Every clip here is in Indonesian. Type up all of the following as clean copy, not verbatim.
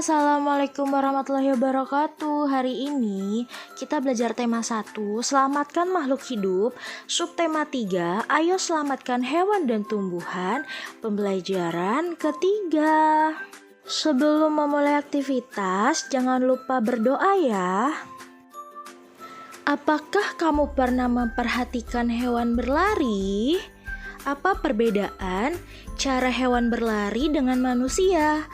Assalamualaikum warahmatullahi wabarakatuh. Hari ini kita belajar tema 1, selamatkan makhluk hidup. Subtema 3, ayo selamatkan hewan dan tumbuhan. Pembelajaran ketiga. Sebelum memulai aktivitas, jangan lupa berdoa ya. Apakah kamu pernah memperhatikan hewan berlari? Apa perbedaan cara hewan berlari dengan manusia?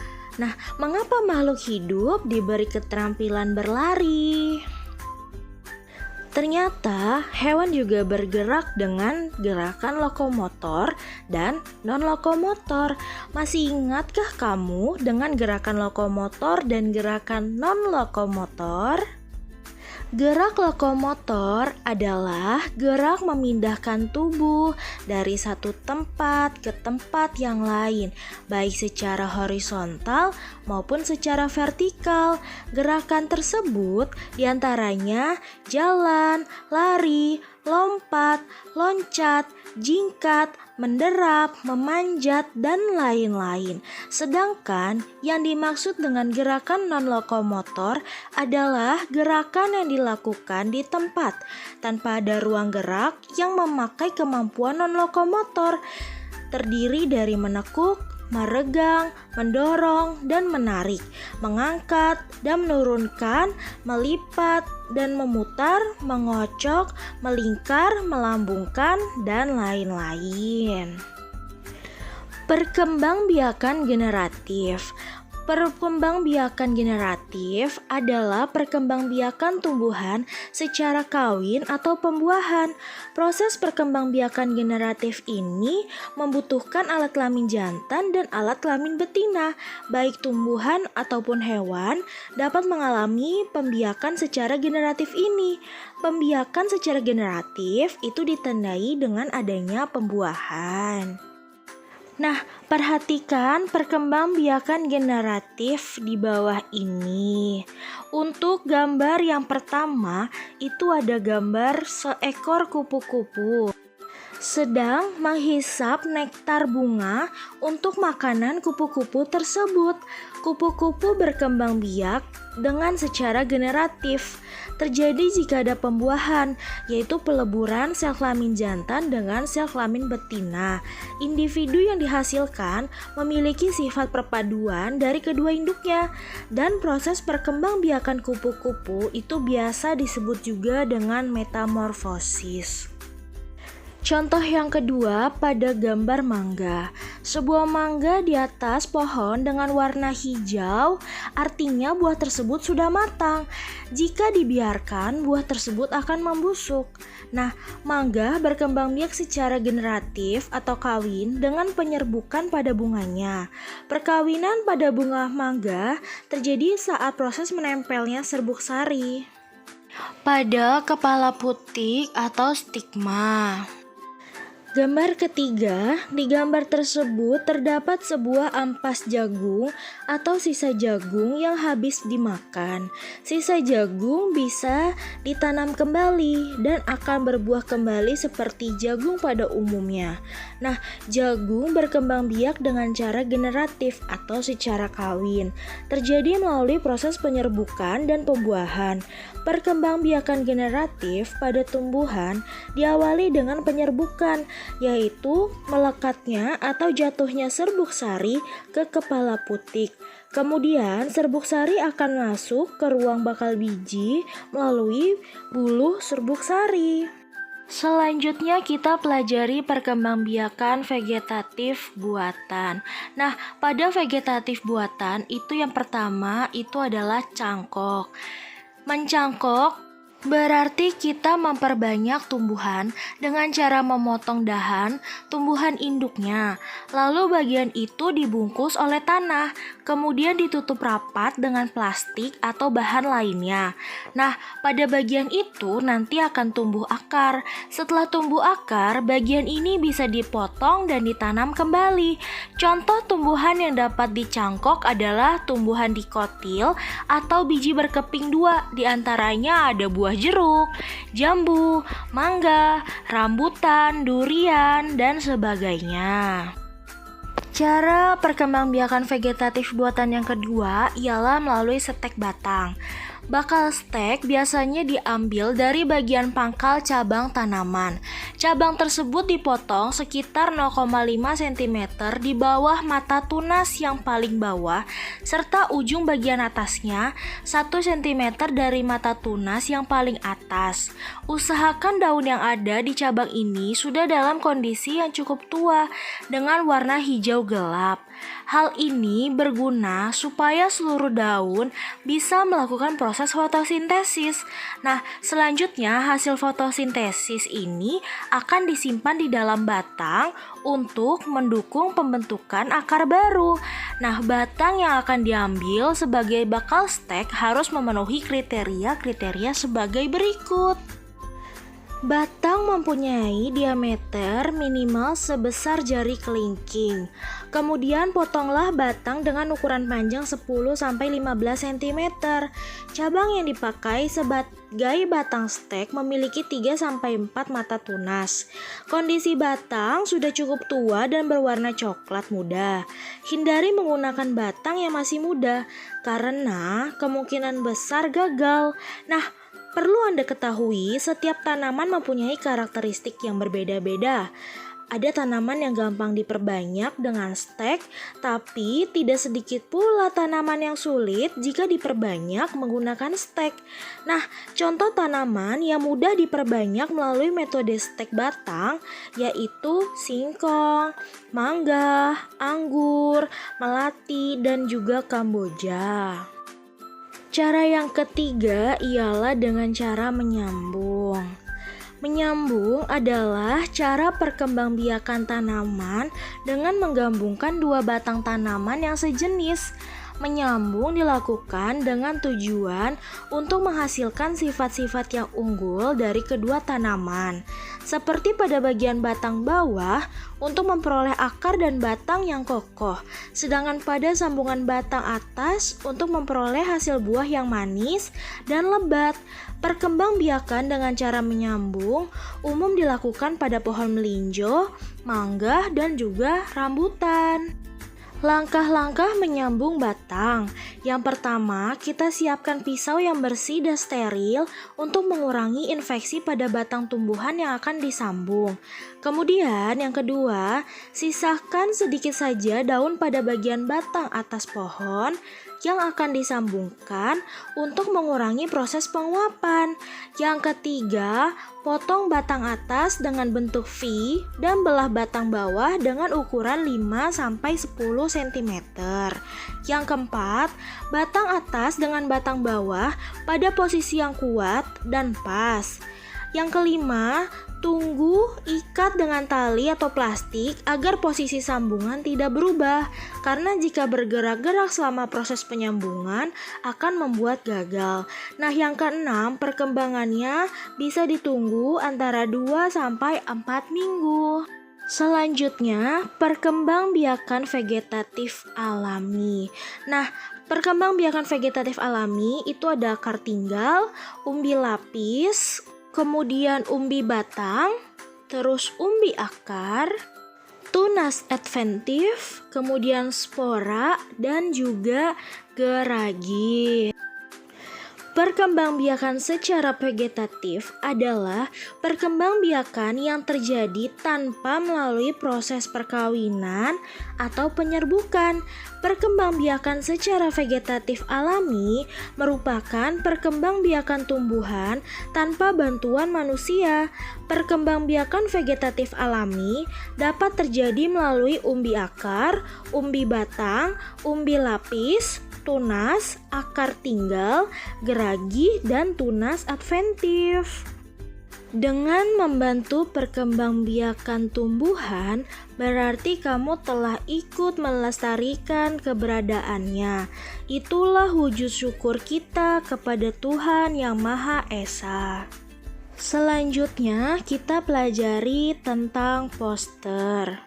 Nah, mengapa makhluk hidup diberi keterampilan berlari? Ternyata hewan juga bergerak dengan gerakan lokomotor dan non-lokomotor. Masih ingatkah kamu dengan gerakan lokomotor dan gerakan non-lokomotor? Gerak lokomotor adalah gerak memindahkan tubuh dari satu tempat ke tempat yang lain, baik secara horizontal maupun secara vertikal. Gerakan tersebut diantaranya jalan, lari, lompat, loncat, jingkat, menderap, memanjat, dan lain-lain. Sedangkan yang dimaksud dengan gerakan non-lokomotor adalah gerakan yang dilakukan di tempat tanpa ada ruang gerak yang memakai kemampuan non-lokomotor. Terdiri dari menekuk, meregang, mendorong, dan menarik, mengangkat dan menurunkan, melipat dan memutar, mengocok, melingkar, melambungkan, dan lain-lain. Perkembangbiakan generatif. Perkembangbiakan generatif adalah perkembangbiakan tumbuhan secara kawin atau pembuahan. Proses perkembangbiakan generatif ini membutuhkan alat kelamin jantan dan alat kelamin betina. Baik tumbuhan ataupun hewan dapat mengalami pembiakan secara generatif ini. Pembiakan secara generatif itu ditandai dengan adanya pembuahan. Nah, perhatikan perkembangbiakan generatif di bawah ini. Untuk gambar yang pertama, itu ada gambar seekor kupu-kupu sedang menghisap nektar bunga untuk makanan kupu-kupu tersebut. Kupu-kupu berkembang biak dengan secara generatif. Terjadi jika ada pembuahan, yaitu peleburan sel kelamin jantan dengan sel kelamin betina. Individu yang dihasilkan memiliki sifat perpaduan dari kedua induknya, dan proses perkembangbiakan kupu-kupu itu biasa disebut juga dengan metamorfosis. Contoh yang kedua pada gambar mangga. Sebuah mangga di atas pohon dengan warna hijau, artinya buah tersebut sudah matang. Jika dibiarkan, buah tersebut akan membusuk. Nah, mangga berkembang biak secara generatif atau kawin dengan penyerbukan pada bunganya. Perkawinan pada bunga mangga terjadi saat proses menempelnya serbuk sari pada kepala putik atau stigma. Gambar ketiga, di gambar tersebut terdapat sebuah ampas jagung atau sisa jagung yang habis dimakan. Sisa jagung bisa ditanam kembali dan akan berbuah kembali seperti jagung pada umumnya. Nah, jagung berkembang biak dengan cara generatif atau secara kawin. Terjadi melalui proses penyerbukan dan pembuahan. Perkembangbiakan generatif pada tumbuhan diawali dengan penyerbukan, yaitu melekatnya atau jatuhnya serbuk sari ke kepala putik. Kemudian serbuk sari akan masuk ke ruang bakal biji melalui buluh serbuk sari. Selanjutnya kita pelajari perkembangbiakan vegetatif buatan. Nah, pada vegetatif buatan itu yang pertama itu adalah cangkok. Mencangkok berarti kita memperbanyak tumbuhan dengan cara memotong dahan tumbuhan induknya. Lalu bagian itu dibungkus oleh tanah, kemudian ditutup rapat dengan plastik atau bahan lainnya. Nah, pada bagian itu nanti akan tumbuh akar. Setelah tumbuh akar, bagian ini bisa dipotong dan ditanam kembali. Contoh tumbuhan yang dapat dicangkok adalah tumbuhan dikotil atau biji berkeping dua. Di antaranya ada buah jeruk, jambu, mangga, rambutan, durian, dan sebagainya. Cara perkembangbiakan vegetatif buatan yang kedua ialah melalui stek batang. Bakal stek biasanya diambil dari bagian pangkal cabang tanaman. Cabang tersebut dipotong sekitar 0,5 cm di bawah mata tunas yang paling bawah, serta ujung bagian atasnya 1 cm dari mata tunas yang paling atas. Usahakan daun yang ada di cabang ini sudah dalam kondisi yang cukup tua dengan warna hijau gelap. Hal ini berguna supaya seluruh daun bisa melakukan proses fotosintesis. Nah, selanjutnya hasil fotosintesis ini akan disimpan di dalam batang untuk mendukung pembentukan akar baru. Nah, batang yang akan diambil sebagai bakal stek harus memenuhi kriteria sebagai berikut. Batang mempunyai diameter minimal sebesar jari kelingking. Kemudian potonglah batang dengan ukuran panjang 10-15 cm. Cabang yang dipakai sebagai batang stek memiliki 3-4 mata tunas. Kondisi batang sudah cukup tua dan berwarna coklat muda. Hindari menggunakan batang yang masih muda karena kemungkinan besar gagal. Nah, perlu Anda ketahui, setiap tanaman mempunyai karakteristik yang berbeda-beda. Ada tanaman yang gampang diperbanyak dengan stek, tapi tidak sedikit pula tanaman yang sulit jika diperbanyak menggunakan stek. Nah, contoh tanaman yang mudah diperbanyak melalui metode stek batang yaitu singkong, mangga, anggur, melati, dan juga kamboja. Cara yang ketiga ialah dengan cara menyambung. Menyambung adalah cara perkembangbiakan tanaman dengan menggabungkan dua batang tanaman yang sejenis. Menyambung dilakukan dengan tujuan untuk menghasilkan sifat-sifat yang unggul dari kedua tanaman. Seperti pada bagian batang bawah untuk memperoleh akar dan batang yang kokoh, sedangkan pada sambungan batang atas untuk memperoleh hasil buah yang manis dan lebat. Perkembangbiakan dengan cara menyambung umum dilakukan pada pohon melinjo, mangga, dan juga rambutan. Langkah-langkah menyambung batang. Yang pertama, kita siapkan pisau yang bersih dan steril untuk mengurangi infeksi pada batang tumbuhan yang akan disambung. Kemudian yang kedua, sisakan sedikit saja daun pada bagian batang atas pohon yang akan disambungkan untuk mengurangi proses penguapan. Yang ketiga, potong batang atas dengan bentuk V dan belah batang bawah dengan ukuran 5-10 cm. Yang keempat, batang atas dengan batang bawah pada posisi yang kuat dan pas. Yang kelima, tunggu ikat dengan tali atau plastik agar posisi sambungan tidak berubah, karena jika bergerak-gerak selama proses penyambungan akan membuat gagal. Nah, yang keenam, perkembangannya bisa ditunggu antara 2-4 minggu. Selanjutnya, perkembangbiakan vegetatif alami. Nah, perkembangbiakan vegetatif alami itu ada akar tinggal, umbi lapis, kemudian umbi batang, terus umbi akar, tunas adventif, kemudian spora, dan juga geragi. Perkembangbiakan secara vegetatif adalah perkembangbiakan yang terjadi tanpa melalui proses perkawinan atau penyerbukan. Perkembangbiakan secara vegetatif alami merupakan perkembangbiakan tumbuhan tanpa bantuan manusia. Perkembangbiakan vegetatif alami dapat terjadi melalui umbi akar, umbi batang, umbi lapis, tunas, akar tinggal, geragi, dan tunas adventif. Dengan membantu perkembangbiakan tumbuhan, berarti kamu telah ikut melestarikan keberadaannya. Itulah wujud syukur kita kepada Tuhan Yang Maha Esa. Selanjutnya, kita pelajari tentang poster.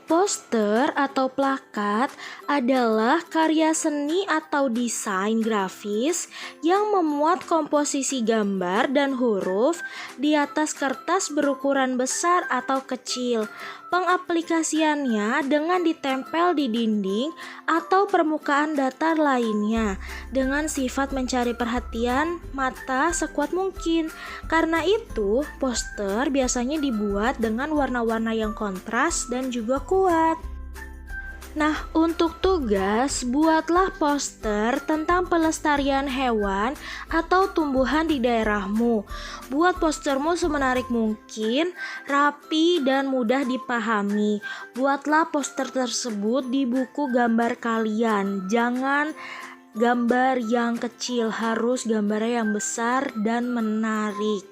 Poster atau plakat adalah karya seni atau desain grafis yang memuat komposisi gambar dan huruf di atas kertas berukuran besar atau kecil. Pengaplikasiannya dengan ditempel di dinding atau permukaan datar lainnya dengan sifat mencari perhatian mata sekuat mungkin. Karena itu, poster biasanya dibuat dengan warna-warna yang kontras dan juga kuat. Nah, untuk tugas, buatlah poster tentang pelestarian hewan atau tumbuhan di daerahmu. Buat postermu semenarik mungkin, rapi, dan mudah dipahami. Buatlah poster tersebut di buku gambar kalian. Jangan gambar yang kecil, harus gambarnya yang besar dan menarik.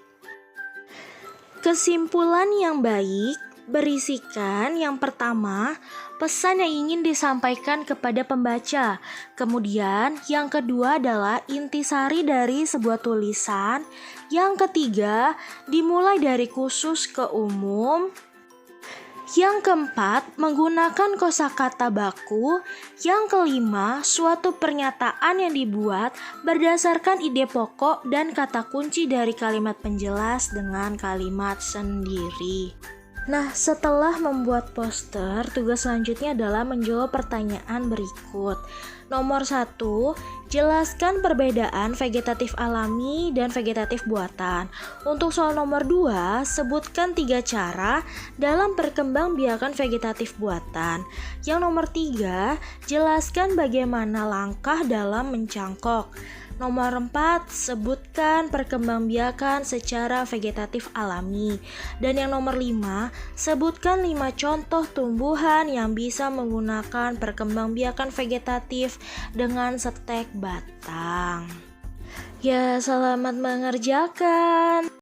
Kesimpulan yang baik berisikan yang pertama, pesan yang ingin disampaikan kepada pembaca. Kemudian yang kedua adalah intisari dari sebuah tulisan. Yang ketiga, dimulai dari khusus ke umum. Yang keempat, menggunakan kosakata baku. Yang kelima, suatu pernyataan yang dibuat berdasarkan ide pokok dan kata kunci dari kalimat penjelas dengan kalimat sendiri. Nah, setelah membuat poster, tugas selanjutnya adalah menjawab pertanyaan berikut. Nomor 1, jelaskan perbedaan vegetatif alami dan vegetatif buatan. Untuk soal nomor 2, sebutkan 3 cara dalam perkembangbiakan vegetatif buatan. Yang nomor 3, jelaskan bagaimana langkah dalam mencangkok. Nomor 4, sebutkan perkembangbiakan secara vegetatif alami. Dan yang nomor 5, sebutkan 5 contoh tumbuhan yang bisa menggunakan perkembangbiakan vegetatif dengan stek batang. Ya, selamat mengerjakan.